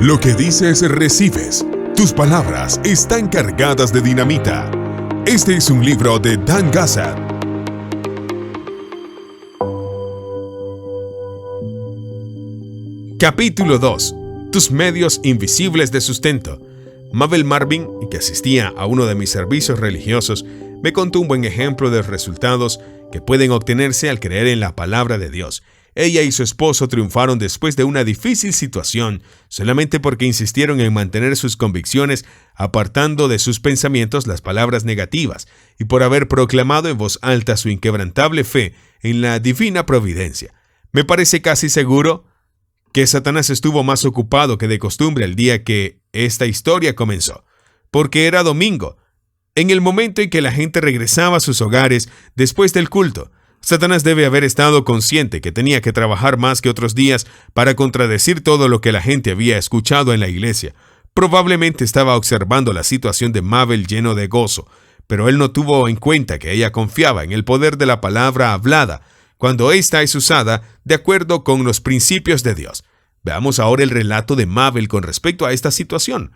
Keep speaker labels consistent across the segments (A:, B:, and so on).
A: Lo que dices recibes. Tus palabras están cargadas de dinamita. Este es un libro de Dan Gazzard. Capítulo 2. Tus medios invisibles de sustento. Mabel Marvin, que asistía a uno de mis servicios religiosos, me contó un buen ejemplo de los resultados que pueden obtenerse al creer en la palabra de Dios. Ella y su esposo triunfaron después de una difícil situación, solamente porque insistieron en mantener sus convicciones, apartando de sus pensamientos las palabras negativas, y por haber proclamado en voz alta su inquebrantable fe en la divina providencia. Me parece casi seguro que Satanás estuvo más ocupado que de costumbre el día que esta historia comenzó, porque era domingo, en el momento en que la gente regresaba a sus hogares después del culto. Satanás debe haber estado consciente que tenía que trabajar más que otros días para contradecir todo lo que la gente había escuchado en la iglesia. Probablemente estaba observando la situación de Mabel lleno de gozo, pero él no tuvo en cuenta que ella confiaba en el poder de la palabra hablada, cuando ésta es usada de acuerdo con los principios de Dios. Veamos ahora el relato de Mabel con respecto a esta situación.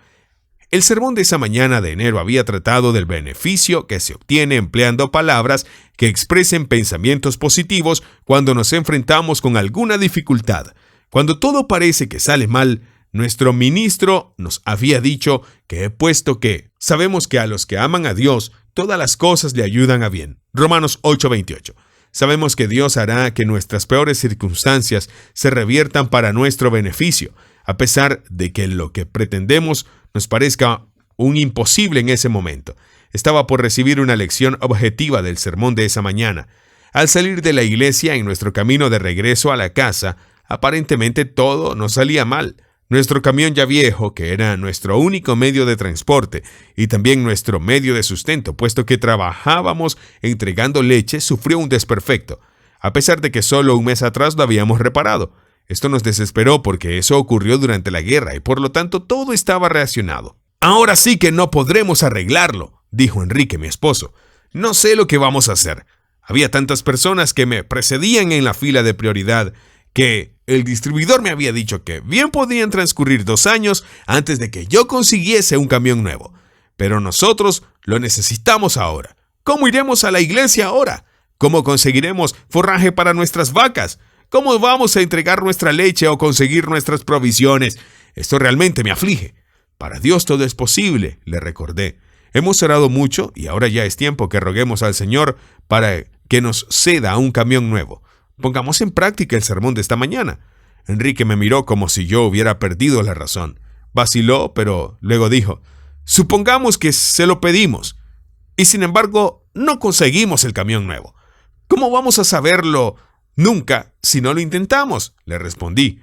A: El sermón de esa mañana de enero había tratado del beneficio que se obtiene empleando palabras que expresen pensamientos positivos cuando nos enfrentamos con alguna dificultad. Cuando todo parece que sale mal, nuestro ministro nos había dicho que, puesto que sabemos que a los que aman a Dios, todas las cosas le ayudan a bien. Romanos 8:28. Sabemos que Dios hará que nuestras peores circunstancias se reviertan para nuestro beneficio, a pesar de que lo que pretendemos nos parezca un imposible en ese momento. Estaba por recibir una lección objetiva del sermón de esa mañana. Al salir de la iglesia en nuestro camino de regreso a la casa, aparentemente todo nos salía mal. Nuestro camión ya viejo, que era nuestro único medio de transporte y también nuestro medio de sustento, puesto que trabajábamos entregando leche, sufrió un desperfecto, a pesar de que solo un mes atrás lo habíamos reparado. Esto nos desesperó porque eso ocurrió durante la guerra y por lo tanto todo estaba reaccionado. «Ahora sí que no podremos arreglarlo», dijo Enrique, mi esposo. «No sé lo que vamos a hacer. Había tantas personas que me precedían en la fila de prioridad que el distribuidor me había dicho que bien podían transcurrir 2 años antes de que yo consiguiese un camión nuevo. Pero nosotros lo necesitamos ahora. ¿Cómo iremos a la iglesia ahora? ¿Cómo conseguiremos forraje para nuestras vacas? ¿Cómo vamos a entregar nuestra leche o conseguir nuestras provisiones? Esto realmente me aflige». «Para Dios todo es posible», le recordé. «Hemos orado mucho y ahora ya es tiempo que roguemos al Señor para que nos ceda un camión nuevo. Pongamos en práctica el sermón de esta mañana». Enrique me miró como si yo hubiera perdido la razón. Vaciló, pero luego dijo: «Supongamos que se lo pedimos y sin embargo no conseguimos el camión nuevo. ¿Cómo vamos a saberlo nunca si no lo intentamos?», le respondí.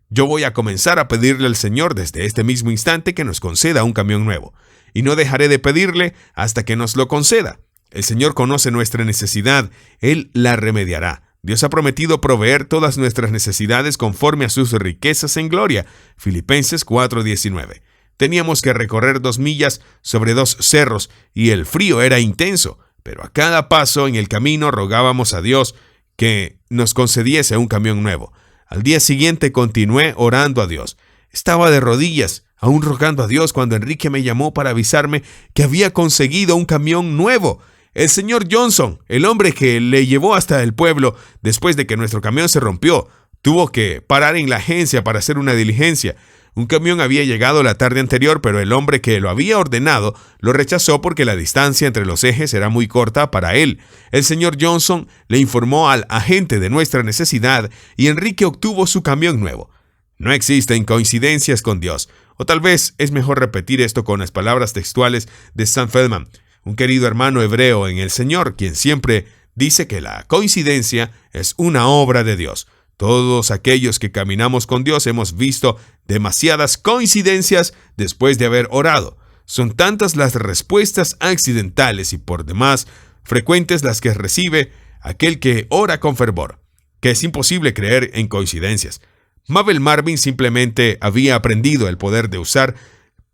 A: «Yo voy a comenzar a pedirle al Señor desde este mismo instante que nos conceda un camión nuevo, y no dejaré de pedirle hasta que nos lo conceda. El Señor conoce nuestra necesidad, Él la remediará. Dios ha prometido proveer todas nuestras necesidades conforme a sus riquezas en gloria». Filipenses 4:19. Teníamos que recorrer 2 millas sobre 2 cerros, y el frío era intenso, pero a cada paso en el camino rogábamos a Dios que nos concediese un camión nuevo. Al día siguiente continué orando a Dios. Estaba de rodillas, aún rogando a Dios, cuando Enrique me llamó para avisarme que había conseguido un camión nuevo. El señor Johnson, el hombre que le llevó hasta el pueblo después de que nuestro camión se rompió, tuvo que parar en la agencia para hacer una diligencia. Un camión había llegado la tarde anterior, pero el hombre que lo había ordenado lo rechazó porque la distancia entre los ejes era muy corta para él. El señor Johnson le informó al agente de nuestra necesidad y Enrique obtuvo su camión nuevo. No existen coincidencias con Dios, o tal vez es mejor repetir esto con las palabras textuales de Sam Feldman, un querido hermano hebreo en el Señor, quien siempre dice que la coincidencia es una obra de Dios. Todos aquellos que caminamos con Dios hemos visto demasiadas coincidencias después de haber orado. Son tantas las respuestas accidentales y por demás frecuentes las que recibe aquel que ora con fervor, que es imposible creer en coincidencias. Mabel Marvin simplemente había aprendido el poder de usar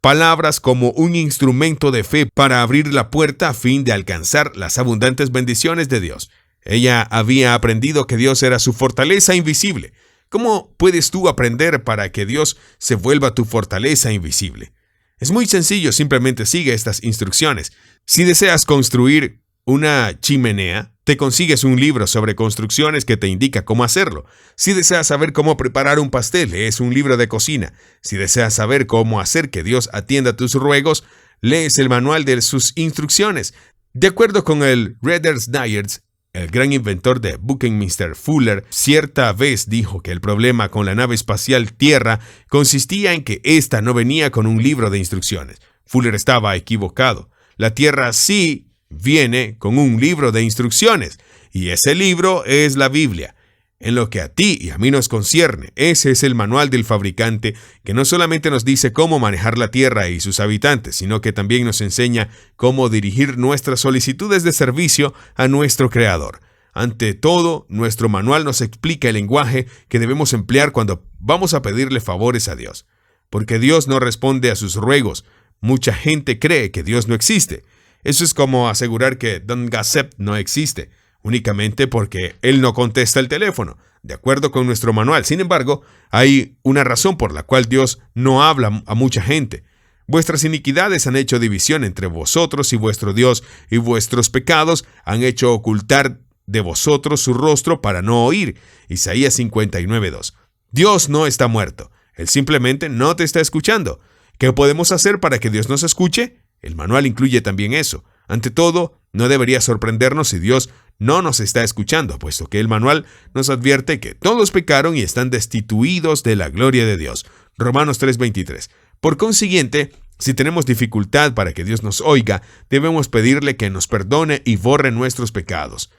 A: palabras como un instrumento de fe para abrir la puerta a fin de alcanzar las abundantes bendiciones de Dios. Ella había aprendido que Dios era su fortaleza invisible. ¿Cómo puedes tú aprender para que Dios se vuelva tu fortaleza invisible? Es muy sencillo, simplemente sigue estas instrucciones. Si deseas construir una chimenea, te consigues un libro sobre construcciones que te indica cómo hacerlo. Si deseas saber cómo preparar un pastel, lees un libro de cocina. Si deseas saber cómo hacer que Dios atienda tus ruegos, lees el manual de sus instrucciones. De acuerdo con el Reader's Digest, el gran inventor de Buckminster Fuller cierta vez dijo que el problema con la nave espacial Tierra consistía en que ésta no venía con un libro de instrucciones. Fuller estaba equivocado. La Tierra sí viene con un libro de instrucciones, y ese libro es la Biblia. En lo que a ti y a mí nos concierne, ese es el manual del fabricante que no solamente nos dice cómo manejar la Tierra y sus habitantes, sino que también nos enseña cómo dirigir nuestras solicitudes de servicio a nuestro Creador. Ante todo, nuestro manual nos explica el lenguaje que debemos emplear cuando vamos a pedirle favores a Dios. Porque Dios no responde a sus ruegos. Mucha gente cree que Dios no existe. Eso es como asegurar que Don Gassep no existe, únicamente porque él no contesta el teléfono, de acuerdo con nuestro manual. Sin embargo, hay una razón por la cual Dios no habla a mucha gente. Vuestras iniquidades han hecho división entre vosotros y vuestro Dios, y vuestros pecados han hecho ocultar de vosotros su rostro para no oír. Isaías 59:2. Dios no está muerto, Él simplemente no te está escuchando. ¿Qué podemos hacer para que Dios nos escuche? El manual incluye también eso. Ante todo, no debería sorprendernos si Dios no nos está escuchando, puesto que el manual nos advierte que todos pecaron y están destituidos de la gloria de Dios. Romanos 3:23. Por consiguiente, si tenemos dificultad para que Dios nos oiga, debemos pedirle que nos perdone y borre nuestros pecados.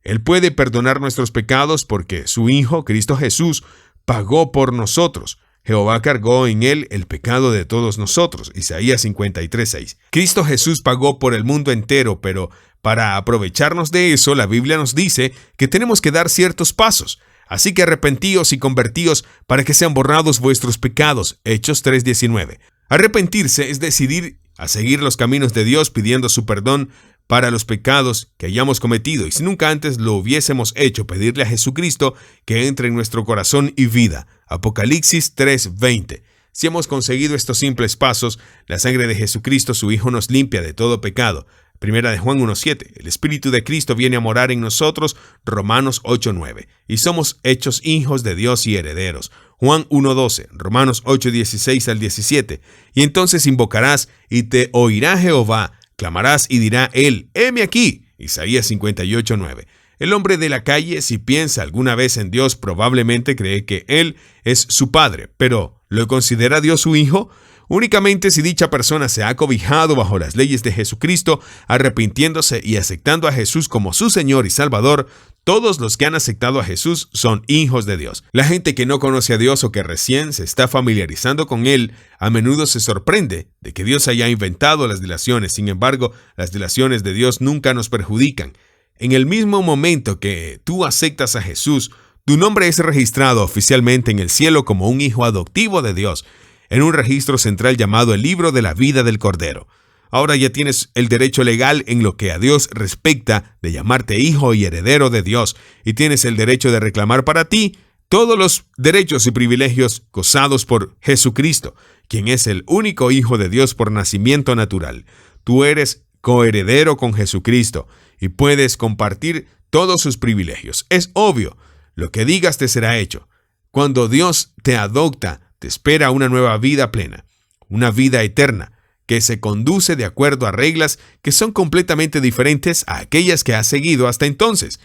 A: Él puede perdonar nuestros pecados porque su Hijo, Cristo Jesús, pagó por nosotros. Jehová cargó en él el pecado de todos nosotros. Isaías 53:6. Cristo Jesús pagó por el mundo entero, pero para aprovecharnos de eso, la Biblia nos dice que tenemos que dar ciertos pasos. Así que arrepentíos y convertíos para que sean borrados vuestros pecados. Hechos 3:19. Arrepentirse es decidir a seguir los caminos de Dios pidiendo su perdón para los pecados que hayamos cometido, y si nunca antes lo hubiésemos hecho, pedirle a Jesucristo que entre en nuestro corazón y vida. Apocalipsis 3:20. Si hemos conseguido estos simples pasos, la sangre de Jesucristo, su Hijo, nos limpia de todo pecado. Primera de Juan 1:7. El Espíritu de Cristo viene a morar en nosotros. Romanos 8:9. Y somos hechos hijos de Dios y herederos. Juan 1:12. Romanos 8:16 al 17. Y entonces invocarás y te oirá Jehová. Clamarás y dirá él, heme aquí. Isaías 58:9. El hombre de la calle, si piensa alguna vez en Dios, probablemente cree que Él es su Padre, pero ¿lo considera Dios su Hijo? Únicamente si dicha persona se ha cobijado bajo las leyes de Jesucristo, arrepintiéndose y aceptando a Jesús como su Señor y Salvador, todos los que han aceptado a Jesús son hijos de Dios. La gente que no conoce a Dios o que recién se está familiarizando con Él, a menudo se sorprende de que Dios haya inventado las delaciones. Sin embargo, las delaciones de Dios nunca nos perjudican. En el mismo momento que tú aceptas a Jesús, tu nombre es registrado oficialmente en el cielo como un hijo adoptivo de Dios, en un registro central llamado el Libro de la Vida del Cordero. Ahora ya tienes el derecho legal en lo que a Dios respecta de llamarte hijo y heredero de Dios, y tienes el derecho de reclamar para ti todos los derechos y privilegios gozados por Jesucristo, quien es el único Hijo de Dios por nacimiento natural. Tú eres coheredero con Jesucristo y puedes compartir todos sus privilegios. Es obvio, lo que digas te será hecho. Cuando Dios te adopta, te espera una nueva vida plena, una vida eterna, que se conduce de acuerdo a reglas que son completamente diferentes a aquellas que has seguido hasta entonces.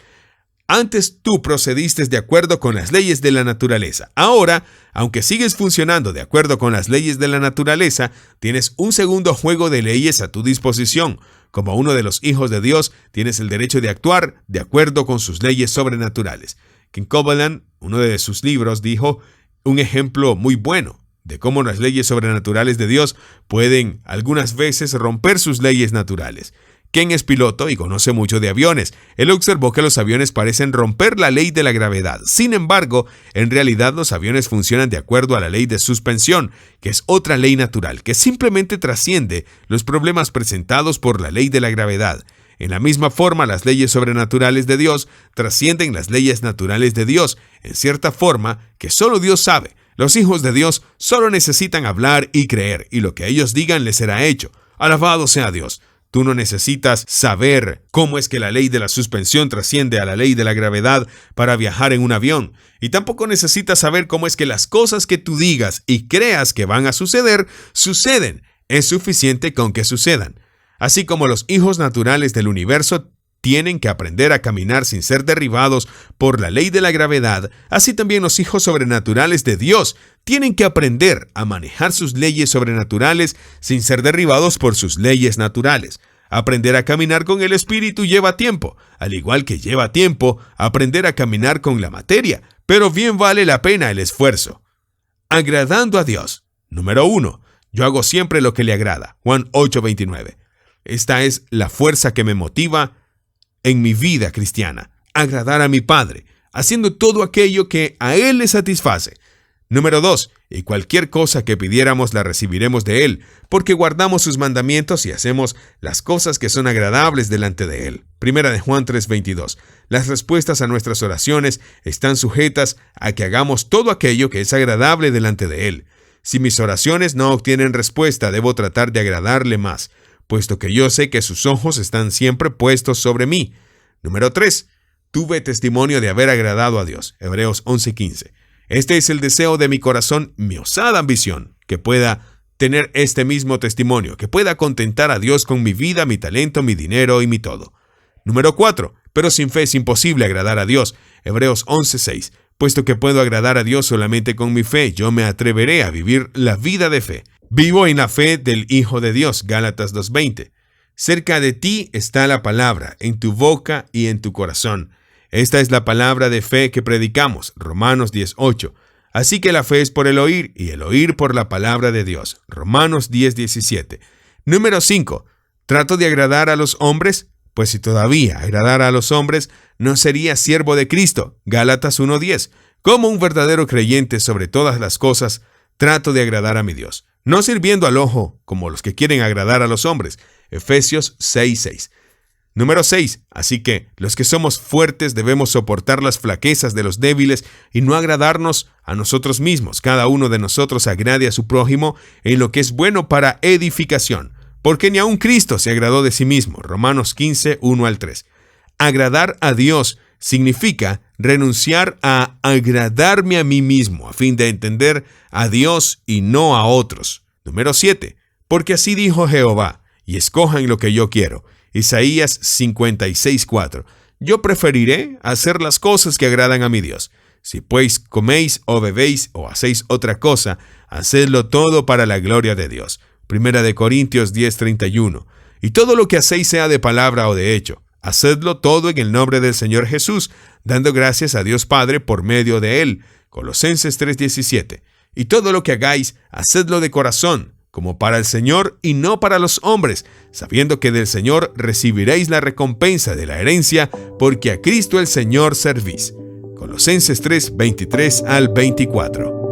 A: Antes tú procediste de acuerdo con las leyes de la naturaleza. Ahora, aunque sigues funcionando de acuerdo con las leyes de la naturaleza, tienes un segundo juego de leyes a tu disposición. Como uno de los hijos de Dios, tienes el derecho de actuar de acuerdo con sus leyes sobrenaturales. Ken Copeland, uno de sus libros, dijo un ejemplo muy bueno de cómo las leyes sobrenaturales de Dios pueden algunas veces romper sus leyes naturales. Ken es piloto y conoce mucho de aviones. Él observó que los aviones parecen romper la ley de la gravedad. Sin embargo, en realidad los aviones funcionan de acuerdo a la ley de suspensión, que es otra ley natural que simplemente trasciende los problemas presentados por la ley de la gravedad. En la misma forma, las leyes sobrenaturales de Dios trascienden las leyes naturales de Dios. en cierta forma, que solo Dios sabe. Los hijos de Dios solo necesitan hablar y creer, y lo que ellos digan les será hecho. Alabado sea Dios. Tú no necesitas saber cómo es que la ley de la suspensión trasciende a la ley de la gravedad para viajar en un avión. Y tampoco necesitas saber cómo es que las cosas que tú digas y creas que van a suceder, suceden. Es suficiente con que sucedan. Así como los hijos naturales del universo tienen que aprender a caminar sin ser derribados por la ley de la gravedad, así también los hijos sobrenaturales de Dios tienen que aprender a manejar sus leyes sobrenaturales sin ser derribados por sus leyes naturales. Aprender a caminar con el Espíritu lleva tiempo, al igual que lleva tiempo aprender a caminar con la materia, pero bien vale la pena el esfuerzo. Agradando a Dios. Número 1. Yo hago siempre lo que le agrada. Juan 8:29. Esta es la fuerza que me motiva en mi vida cristiana. Agradar a mi Padre, haciendo todo aquello que a Él le satisface. Número 2. Y cualquier cosa que pidiéramos la recibiremos de Él, porque guardamos sus mandamientos y hacemos las cosas que son agradables delante de Él. Primera de Juan 3:22. Las respuestas a nuestras oraciones están sujetas a que hagamos todo aquello que es agradable delante de Él. Si mis oraciones no obtienen respuesta, debo tratar de agradarle más, puesto que yo sé que sus ojos están siempre puestos sobre mí. Número 3. Tuve testimonio de haber agradado a Dios. Hebreos 11:15. Este es el deseo de mi corazón, mi osada ambición, que pueda tener este mismo testimonio, que pueda contentar a Dios con mi vida, mi talento, mi dinero y mi todo. Número 4. Pero sin fe es imposible agradar a Dios. Hebreos 11:6. Puesto que puedo agradar a Dios solamente con mi fe, yo me atreveré a vivir la vida de fe. Vivo en la fe del Hijo de Dios. Gálatas 2:20. Cerca de ti está la palabra, en tu boca y en tu corazón. Esta es la palabra de fe que predicamos. Romanos 10:8. Así que la fe es por el oír, y el oír por la palabra de Dios. Romanos 10:17. Número 5. ¿Trato de agradar a los hombres? Pues si todavía agradara a los hombres, no sería siervo de Cristo. Gálatas 1:10. Como un verdadero creyente sobre todas las cosas, trato de agradar a mi Dios, no sirviendo al ojo como los que quieren agradar a los hombres. Efesios 6:6. Número 6. Así que los que somos fuertes debemos soportar las flaquezas de los débiles y no agradarnos a nosotros mismos. Cada uno de nosotros agrade a su prójimo en lo que es bueno para edificación, porque ni aun Cristo se agradó de sí mismo. Romanos 15:1-3. Agradar a Dios significa renunciar a agradarme a mí mismo a fin de entender a Dios y no a otros. Número 7. Porque así dijo Jehová, y escojan lo que yo quiero. Isaías 56:4. Yo preferiré hacer las cosas que agradan a mi Dios. Si pues coméis o bebéis o hacéis otra cosa, hacedlo todo para la gloria de Dios. Primera de Corintios 10:31. Y todo lo que hacéis sea de palabra o de hecho, hacedlo todo en el nombre del Señor Jesús, dando gracias a Dios Padre por medio de Él. Colosenses 3:17. Y todo lo que hagáis, hacedlo de corazón, como para el Señor y no para los hombres, sabiendo que del Señor recibiréis la recompensa de la herencia, porque a Cristo el Señor servís. Colosenses 3:23-24.